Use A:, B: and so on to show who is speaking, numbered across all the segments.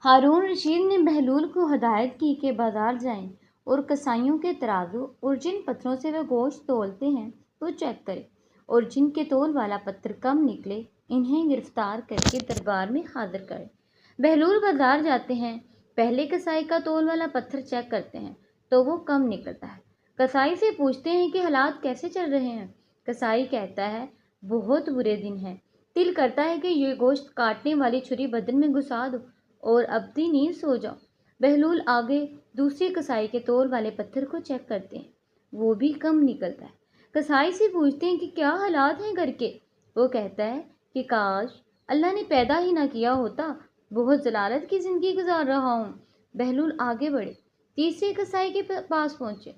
A: ہارون رشید نے بہلول کو ہدایت کی کہ بازار جائیں اور کسائیوں کے ترازو اور جن پتھروں سے وہ گوشت تولتے ہیں وہ چیک کرے، اور جن کے تول والا پتھر کم نکلے انہیں گرفتار کر کے دربار میں حاضر کرے۔ بہلول بازار جاتے ہیں، پہلے کسائی کا تول والا پتھر چیک کرتے ہیں تو وہ کم نکلتا ہے۔ کسائی سے پوچھتے ہیں کہ حالات کیسے چل رہے ہیں۔ کسائی کہتا ہے بہت برے دن ہیں، دل کرتا ہے کہ یہ گوشت کاٹنے والی چھری بدن میں گھسا دو اور ابدی نیند سو جاؤ۔ بہلول آگے دوسری کسائی کے تول والے پتھر کو چیک کرتے ہیں، وہ بھی کم نکلتا ہے۔ کسائی سے پوچھتے ہیں کہ کیا حالات ہیں گھر کے۔ وہ کہتا ہے کہ کاش اللہ نے پیدا ہی نہ کیا ہوتا، بہت ذلالت کی زندگی گزار رہا ہوں۔ بہلول آگے بڑھے، تیسرے کسائی کے پاس پہنچے،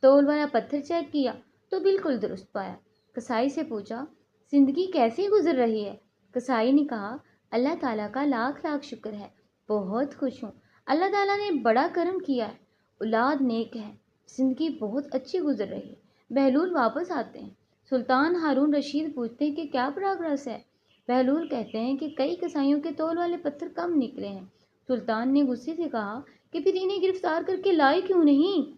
A: تول والا پتھر چیک کیا تو بالکل درست پایا۔ کسائی سے پوچھا زندگی کیسی گزر رہی ہے؟ کسائی نے کہا اللہ تعالیٰ کا لاکھ لاکھ شکر ہے، بہت خوش ہوں، اللہ تعالیٰ نے بڑا کرم کیا ہے، اولاد نیک ہے، زندگی بہت اچھی گزر رہی ہے۔ بہلول واپس آتے ہیں، سلطان ہارون رشید پوچھتے ہیں کہ کیا پروگرس ہے۔ بہلول کہتے ہیں کہ کئی کسائیوں کے تول والے پتھر کم نکلے ہیں۔ سلطان نے غصے سے کہا کہ پھر انہیں گرفتار کر کے لائے کیوں نہیں؟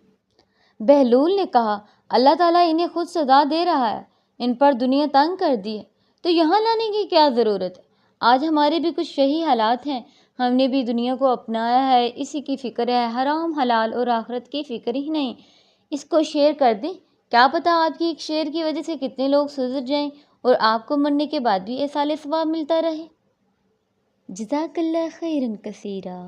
A: بہلول نے کہا اللہ تعالیٰ انہیں خود سزا دے رہا ہے، ان پر دنیا تنگ کر دی ہے تو یہاں لانے کی کیا ضرورت ہے؟ آج ہمارے بھی کچھ یہی حالات ہیں، ہم نے بھی دنیا کو اپنایا ہے، اسی کی فکر ہے، حرام حلال اور آخرت کی فکر ہی نہیں۔ اس کو شیئر کر دیں، کیا پتہ آپ کی ایک شیئر کی وجہ سے کتنے لوگ سدھر جائیں اور آپ کو مرنے کے بعد بھی ایصال ثواب ملتا رہے۔ جزاک اللہ خیرا کثیرا۔